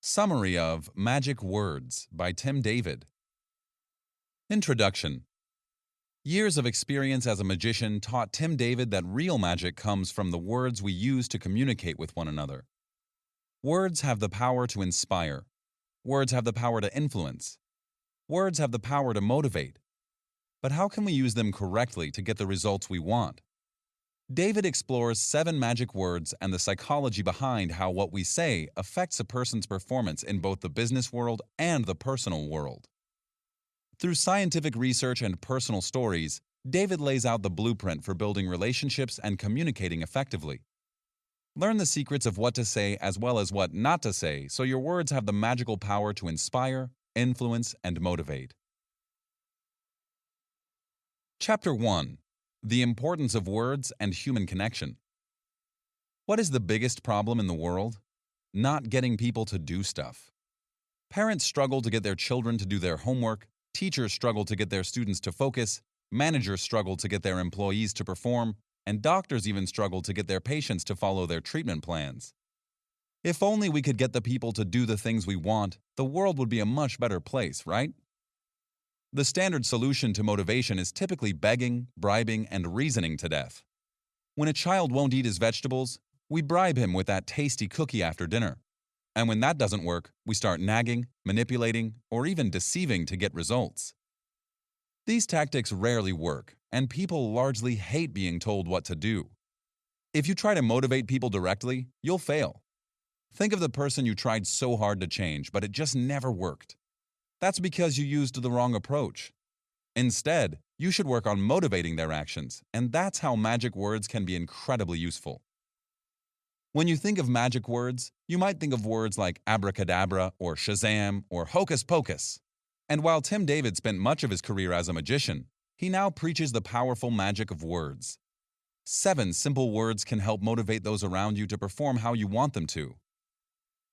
Summary of Magic Words by Tim David. Introduction. Years of experience as a magician taught Tim David that real magic comes from the words we use to communicate with one another. Words have the power to inspire. Words have the power to influence. Words have the power to motivate. But how can we use them correctly to get the results we want? David explores 7 magic words and the psychology behind how what we say affects a person's performance in both the business world and the personal world. Through scientific research and personal stories, David lays out the blueprint for building relationships and communicating effectively. Learn the secrets of what to say as well as what not to say so your words have the magical power to inspire, influence, and motivate. Chapter 1. The Importance of Words and Human Connection. What is the biggest problem in the world? Not getting people to do stuff. Parents struggle to get their children to do their homework, teachers struggle to get their students to focus, managers struggle to get their employees to perform, and doctors even struggle to get their patients to follow their treatment plans. If only we could get the people to do the things we want, the world would be a much better place, right? The standard solution to motivation is typically begging, bribing, and reasoning to death. When a child won't eat his vegetables, we bribe him with that tasty cookie after dinner. And when that doesn't work, we start nagging, manipulating, or even deceiving to get results. These tactics rarely work, and people largely hate being told what to do. If you try to motivate people directly, you'll fail. Think of the person you tried so hard to change, but it just never worked. That's because you used the wrong approach. Instead, you should work on motivating their actions, and that's how magic words can be incredibly useful. When you think of magic words, you might think of words like abracadabra or Shazam or hocus pocus. And while Tim David spent much of his career as a magician, he now preaches the powerful magic of words. 7 simple words can help motivate those around you to perform how you want them to.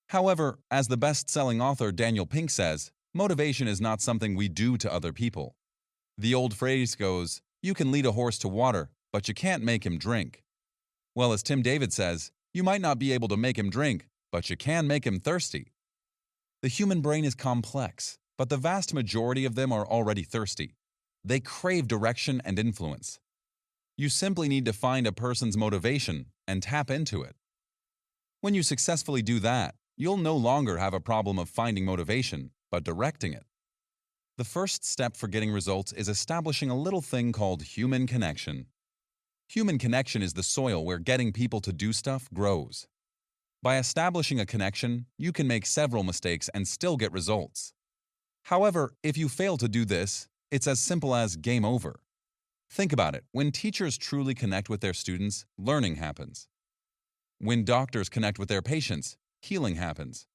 However, as the best-selling author Daniel Pink says, motivation is not something we do to other people. The old phrase goes, you can lead a horse to water, but you can't make him drink. Well, as Tim David says, you might not be able to make him drink, but you can make him thirsty. The human brain is complex, but the vast majority of them are already thirsty. They crave direction and influence. You simply need to find a person's motivation and tap into it. When you successfully do that, you'll no longer have a problem of finding motivation, but directing it. The first step for getting results is establishing a little thing called human connection. Human connection is the soil where getting people to do stuff grows. By establishing a connection, you can make several mistakes and still get results. However, if you fail to do this, it's as simple as game over. Think about it. When teachers truly connect with their students, learning happens. When doctors connect with their patients, healing happens.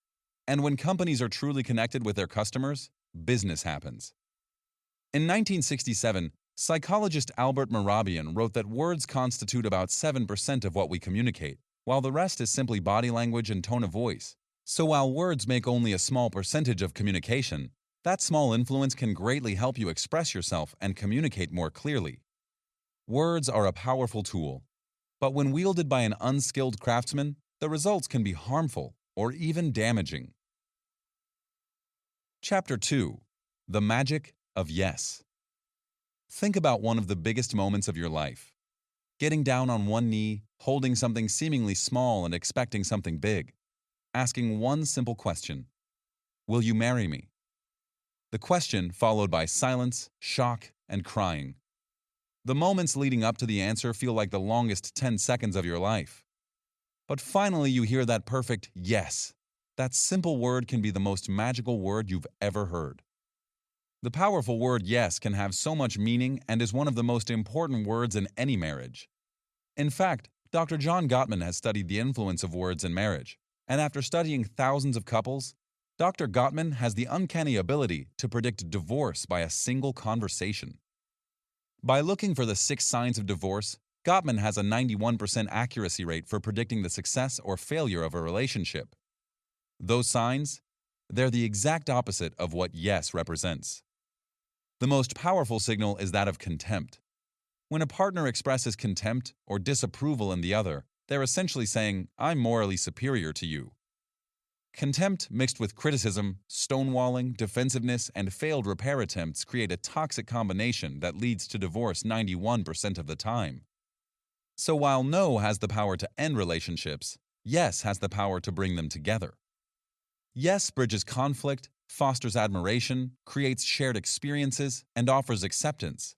And when companies are truly connected with their customers, business happens. In 1967, psychologist Albert Mehrabian wrote that words constitute about 7% of what we communicate, while the rest is simply body language and tone of voice. So while words make only a small percentage of communication, that small influence can greatly help you express yourself and communicate more clearly. Words are a powerful tool, but when wielded by an unskilled craftsman, the results can be harmful or even damaging. Chapter 2. The Magic of Yes. Think about one of the biggest moments of your life. Getting down on one knee, holding something seemingly small and expecting something big. Asking one simple question. Will you marry me? The question followed by silence, shock, and crying. The moments leading up to the answer feel like the longest 10 seconds of your life. But finally you hear that perfect yes. That simple word can be the most magical word you've ever heard. The powerful word yes can have so much meaning and is one of the most important words in any marriage. In fact, Dr. John Gottman has studied the influence of words in marriage, and after studying thousands of couples, Dr. Gottman has the uncanny ability to predict divorce by a single conversation. By looking for the 6 signs of divorce, Gottman has a 91% accuracy rate for predicting the success or failure of a relationship. Those signs? They're the exact opposite of what yes represents. The most powerful signal is that of contempt. When a partner expresses contempt or disapproval in the other, they're essentially saying, I'm morally superior to you. Contempt mixed with criticism, stonewalling, defensiveness, and failed repair attempts create a toxic combination that leads to divorce 91% of the time. So while no has the power to end relationships, yes has the power to bring them together. Yes bridges conflict, fosters admiration, creates shared experiences, and offers acceptance.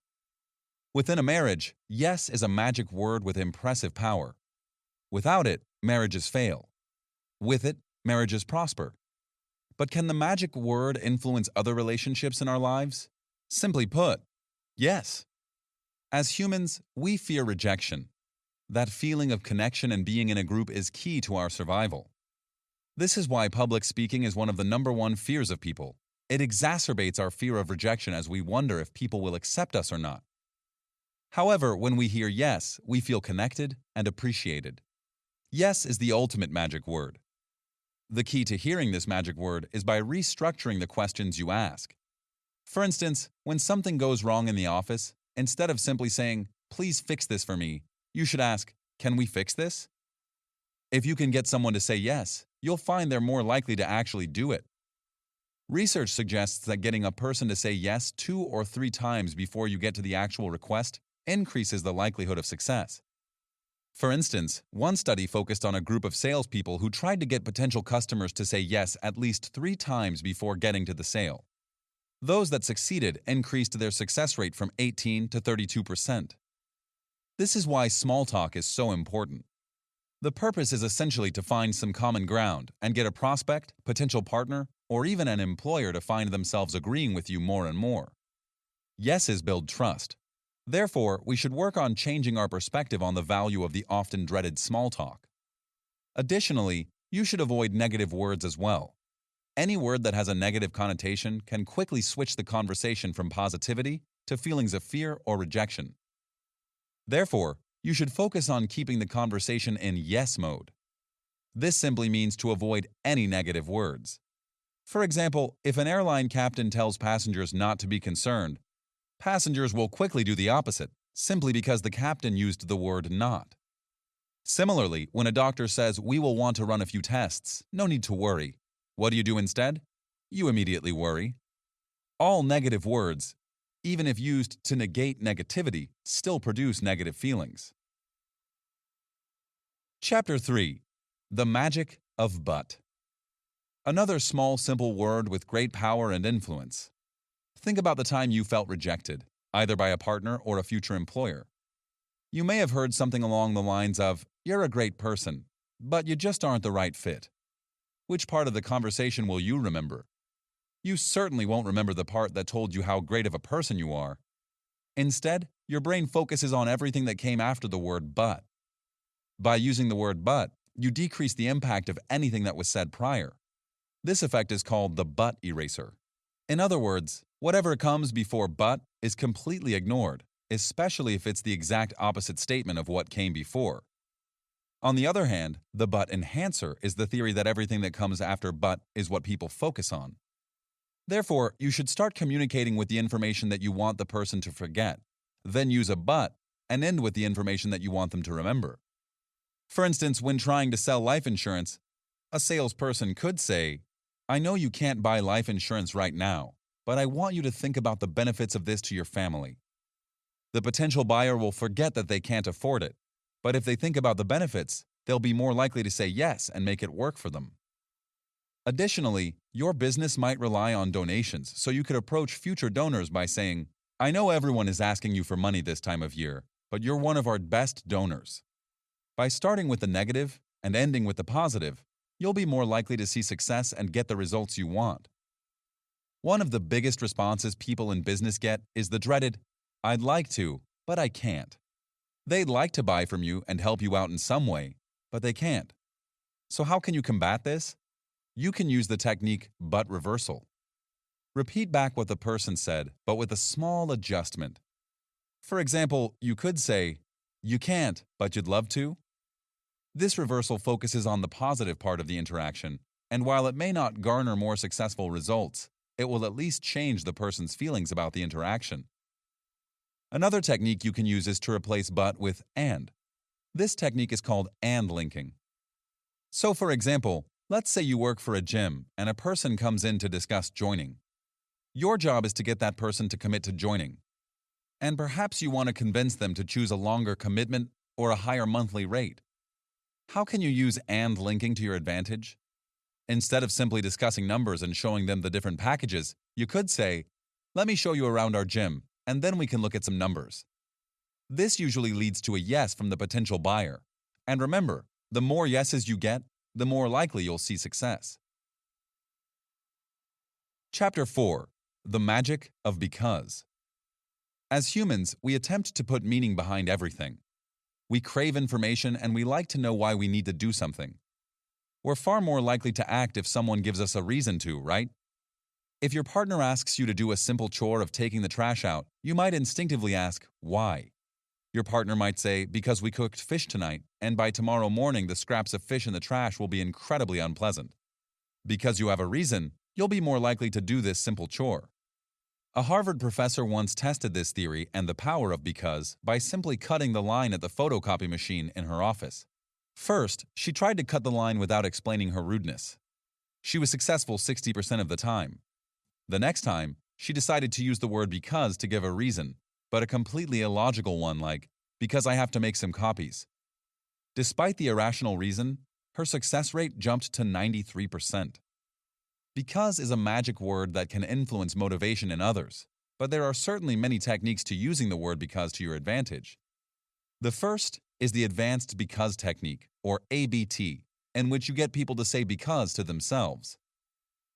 Within a marriage, yes is a magic word with impressive power. Without it, marriages fail. With it, marriages prosper. But can the magic word influence other relationships in our lives? Simply put, yes. As humans, we fear rejection. That feeling of connection and being in a group is key to our survival. This is why public speaking is one of the #1 fears of people. It exacerbates our fear of rejection as we wonder if people will accept us or not. However, when we hear yes, we feel connected and appreciated. Yes is the ultimate magic word. The key to hearing this magic word is by restructuring the questions you ask. For instance, when something goes wrong in the office, instead of simply saying, "Please fix this for me," you should ask, "Can we fix this?" If you can get someone to say yes, you'll find they're more likely to actually do it. Research suggests that getting a person to say yes 2 or 3 times before you get to the actual request increases the likelihood of success. For instance, one study focused on a group of salespeople who tried to get potential customers to say yes at least 3 times before getting to the sale. Those that succeeded increased their success rate from 18 to 32%. This is why small talk is so important. The purpose is essentially to find some common ground and get a prospect, potential partner, or even an employer to find themselves agreeing with you more and more. Yeses build trust. Therefore, we should work on changing our perspective on the value of the often dreaded small talk. Additionally, you should avoid negative words as well. Any word that has a negative connotation can quickly switch the conversation from positivity to feelings of fear or rejection. Therefore, you should focus on keeping the conversation in yes mode. This simply means to avoid any negative words. For example, if an airline captain tells passengers not to be concerned, passengers will quickly do the opposite, simply because the captain used the word not. Similarly, when a doctor says, "We will want to run a few tests, no need to worry," what do you do instead? You immediately worry. All negative words, even if used to negate negativity, still produce negative feelings. Chapter 3. The Magic of But. Another small, simple word with great power and influence. Think about the time you felt rejected, either by a partner or a future employer. You may have heard something along the lines of, "You're a great person, but you just aren't the right fit." Which part of the conversation will you remember? You certainly won't remember the part that told you how great of a person you are. Instead, your brain focuses on everything that came after the word but. By using the word but, you decrease the impact of anything that was said prior. This effect is called the but eraser. In other words, whatever comes before but is completely ignored, especially if it's the exact opposite statement of what came before. On the other hand, the but enhancer is the theory that everything that comes after but is what people focus on. Therefore, you should start communicating with the information that you want the person to forget, then use a but, and end with the information that you want them to remember. For instance, when trying to sell life insurance, a salesperson could say, "I know you can't buy life insurance right now, but I want you to think about the benefits of this to your family." The potential buyer will forget that they can't afford it, but if they think about the benefits, they'll be more likely to say yes and make it work for them. Additionally, your business might rely on donations, so you could approach future donors by saying, "I know everyone is asking you for money this time of year, but you're one of our best donors." By starting with the negative and ending with the positive, you'll be more likely to see success and get the results you want. One of the biggest responses people in business get is the dreaded, "I'd like to, but I can't." They'd like to buy from you and help you out in some way, but they can't. So how can you combat this? You can use the technique but reversal. Repeat back what the person said, but with a small adjustment. For example, you could say, "You can't, but you'd love to." This reversal focuses on the positive part of the interaction, and while it may not garner more successful results, it will at least change the person's feelings about the interaction. Another technique you can use is to replace but with and. This technique is called and linking. So for example, Let's say you work for a gym and a person comes in to discuss joining. Your job is to get that person to commit to joining. And perhaps you want to convince them to choose a longer commitment or a higher monthly rate. How can you use and linking to your advantage? Instead of simply discussing numbers and showing them the different packages, you could say, "Let me show you around our gym, and then we can look at some numbers." This usually leads to a yes from the potential buyer. And remember, the more yeses you get, the more likely you'll see success. Chapter 4. The Magic of Because. As humans, we attempt to put meaning behind everything. We crave information and we like to know why we need to do something. We're far more likely to act if someone gives us a reason to, right? If your partner asks you to do a simple chore of taking the trash out, you might instinctively ask, why? Your partner might say, because we cooked fish tonight, and by tomorrow morning the scraps of fish in the trash will be incredibly unpleasant. Because you have a reason, you'll be more likely to do this simple chore. A Harvard professor once tested this theory and the power of because by simply cutting the line at the photocopy machine in her office. First, she tried to cut the line without explaining her rudeness. She was successful 60% of the time. The next time, she decided to use the word because to give a reason, but a completely illogical one like, because I have to make some copies. Despite the irrational reason, her success rate jumped to 93%. Because is a magic word that can influence motivation in others, but there are certainly many techniques to using the word because to your advantage. The first is the advanced because technique, or ABT, in which you get people to say because to themselves.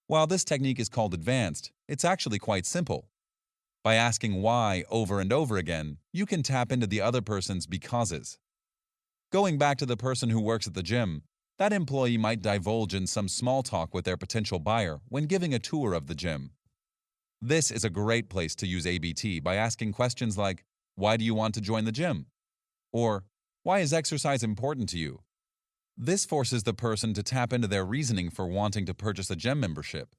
While this technique is called advanced, it's actually quite simple. By asking why over and over again, you can tap into the other person's becauses. Going back to the person who works at the gym, that employee might divulge in some small talk with their potential buyer when giving a tour of the gym. This is a great place to use ABT by asking questions like, why do you want to join the gym? Or, why is exercise important to you? This forces the person to tap into their reasoning for wanting to purchase a gym membership.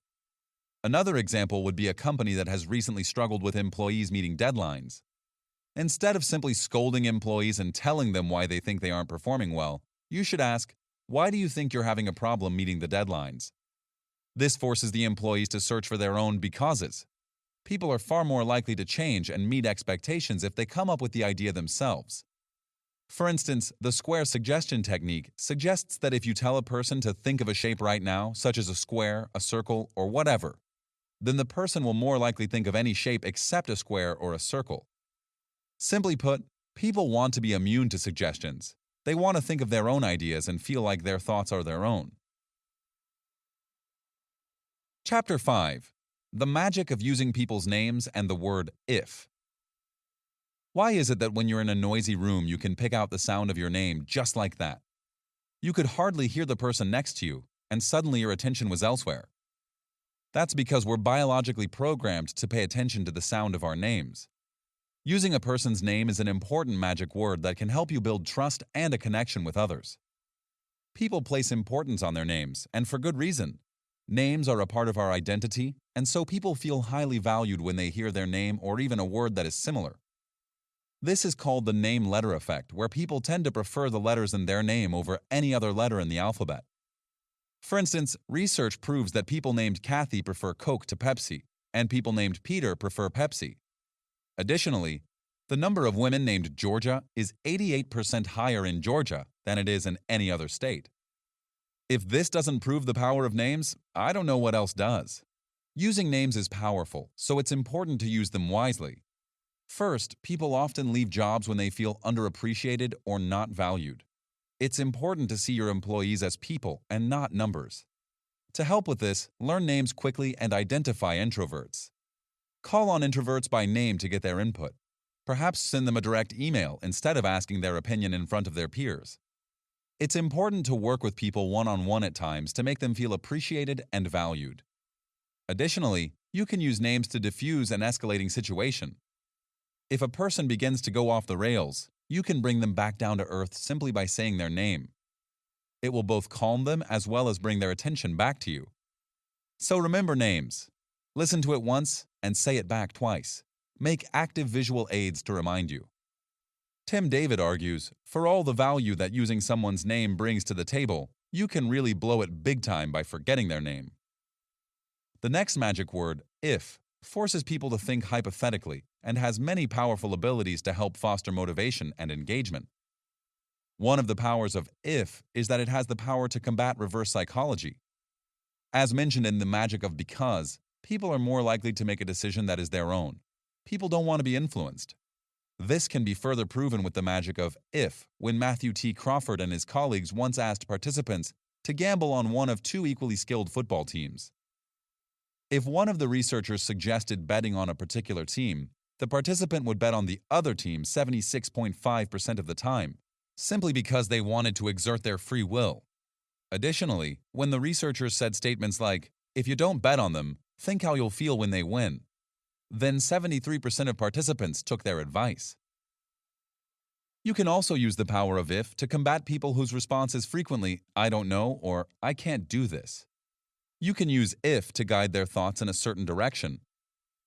Another example would be a company that has recently struggled with employees meeting deadlines. Instead of simply scolding employees and telling them why they think they aren't performing well, you should ask, why do you think you're having a problem meeting the deadlines? This forces the employees to search for their own becauses. People are far more likely to change and meet expectations if they come up with the idea themselves. For instance, the square suggestion technique suggests that if you tell a person to think of a shape right now, such as a square, a circle, or whatever, then the person will more likely think of any shape except a square or a circle. Simply put, people want to be immune to suggestions. They want to think of their own ideas and feel like their thoughts are their own. Chapter 5. The Magic of Using People's Names and the Word if. Why is it that when you're in a noisy room you can pick out the sound of your name just like that? You could hardly hear the person next to you, and suddenly your attention was elsewhere. That's because we're biologically programmed to pay attention to the sound of our names. Using a person's name is an important magic word that can help you build trust and a connection with others. People place importance on their names, and for good reason. Names are a part of our identity, and so people feel highly valued when they hear their name or even a word that is similar. This is called the name-letter effect, where people tend to prefer the letters in their name over any other letter in the alphabet. For instance, research proves that people named Kathy prefer Coke to Pepsi, and people named Peter prefer Pepsi. Additionally, the number of women named Georgia is 88% higher in Georgia than it is in any other state. If this doesn't prove the power of names, I don't know what else does. Using names is powerful, so it's important to use them wisely. First, people often leave jobs when they feel underappreciated or not valued. It's important to see your employees as people and not numbers. To help with this, learn names quickly and identify introverts. Call on introverts by name to get their input. Perhaps send them a direct email instead of asking their opinion in front of their peers. It's important to work with people one-on-one at times to make them feel appreciated and valued. Additionally, you can use names to diffuse an escalating situation. If a person begins to go off the rails, you can bring them back down to earth simply by saying their name. It will both calm them as well as bring their attention back to you. So remember names. Listen to it once and say it back twice. Make active visual aids to remind you. Tim David argues, for all the value that using someone's name brings to the table, You can really blow it big time by forgetting their name. The next magic word, if, forces people to think hypothetically and has many powerful abilities to help foster motivation and engagement. One of the powers of if is that it has the power to combat reverse psychology. As mentioned in the magic of because, people are more likely to make a decision that is their own. People don't want to be influenced. This can be further proven with the magic of if, when Matthew T. Crawford and his colleagues once asked participants to gamble on one of two equally skilled football teams. If one of the researchers suggested betting on a particular team, the participant would bet on the other team 76.5% of the time, simply because they wanted to exert their free will. Additionally, when the researchers said statements like, "If you don't bet on them, think how you'll feel when they win," then 73% of participants took their advice. You can also use the power of if to combat people whose response is frequently, "I don't know," or "I can't do this." You can use if to guide their thoughts in a certain direction.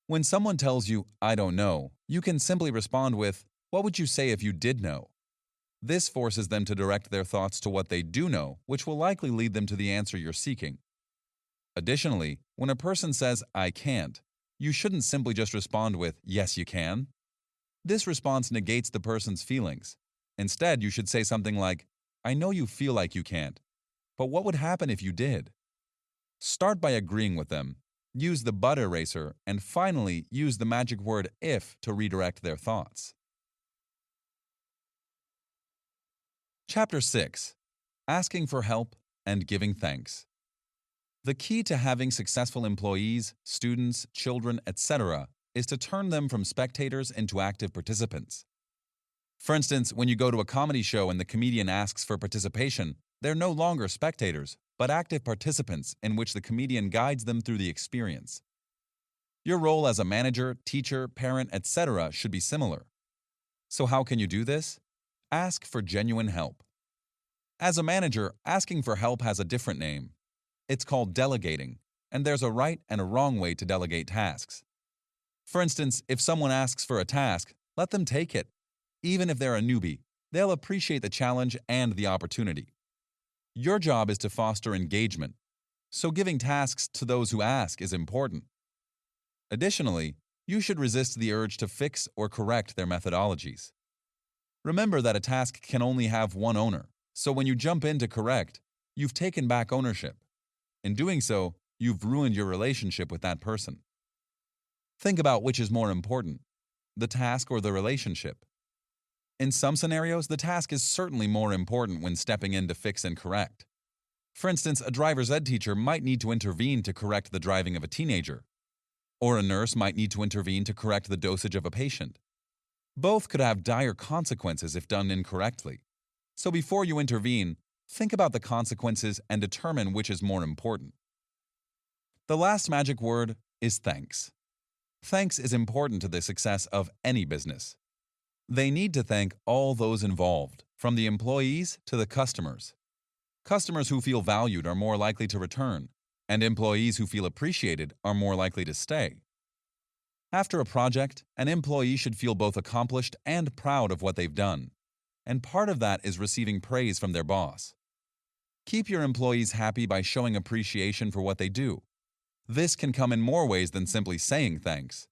When someone tells you, "I don't know," you can simply respond with, "What would you say if you did know?" This forces them to direct their thoughts to what they do know, which will likely lead them to the answer you're seeking. Additionally, when a person says, "I can't," you shouldn't simply just respond with, "Yes, you can." This response negates the person's feelings. Instead, you should say something like, "I know you feel like you can't, but what would happen if you did?" Start by agreeing with them, use the but eraser, and finally use the magic word if to redirect their thoughts. Chapter 6. Asking for help and giving thanks. The key to having successful employees, students, children, etc. is to turn them from spectators into active participants. For instance, when you go to a comedy show and the comedian asks for participation, they're no longer spectators, but active participants in which the comedian guides them through the experience. Your role as a manager, teacher, parent, etc. should be similar. So how can you do this? Ask for genuine help. As a manager, asking for help has a different name. It's called delegating, and there's a right and a wrong way to delegate tasks. For instance, if someone asks for a task, let them take it. Even if they're a newbie, they'll appreciate the challenge and the opportunity. Your job is to foster engagement, so giving tasks to those who ask is important. Additionally, you should resist the urge to fix or correct their methodologies. Remember that a task can only have one owner, so when you jump in to correct, you've taken back ownership. In doing so, you've ruined your relationship with that person. Think about which is more important, the task or the relationship. In some scenarios, the task is certainly more important when stepping in to fix and correct. For instance, a driver's ed teacher might need to intervene to correct the driving of a teenager, or a nurse might need to intervene to correct the dosage of a patient. Both could have dire consequences if done incorrectly. So before you intervene, think about the consequences and determine which is more important. The last magic word is thanks. Thanks is important to the success of any business. They need to thank all those involved, from the employees to the customers. Customers who feel valued are more likely to return, and employees who feel appreciated are more likely to stay. After a project, an employee should feel both accomplished and proud of what they've done, and part of that is receiving praise from their boss. Keep your employees happy by showing appreciation for what they do. This can come in more ways than simply saying thanks.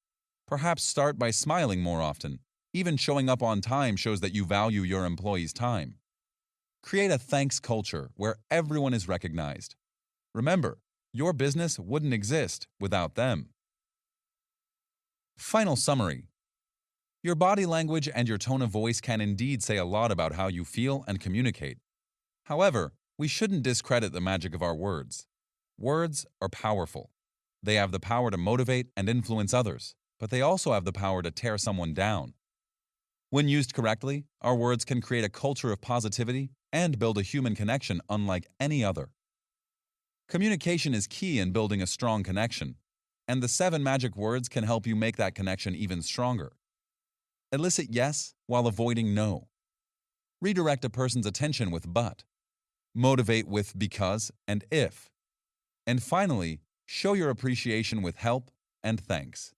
Perhaps start by smiling more often. Even showing up on time shows that you value your employees' time. Create a thanks culture where everyone is recognized. Remember, your business wouldn't exist without them. Final summary. Your body language and your tone of voice can indeed say a lot about how you feel and communicate. However, we shouldn't discredit the magic of our words. Words are powerful. They have the power to motivate and influence others, but they also have the power to tear someone down. When used correctly, our words can create a culture of positivity and build a human connection unlike any other. Communication is key in building a strong connection, and the 7 magic words can help you make that connection even stronger. Elicit yes while avoiding no. Redirect a person's attention with but. Motivate with because and if. And finally, show your appreciation with help and thanks.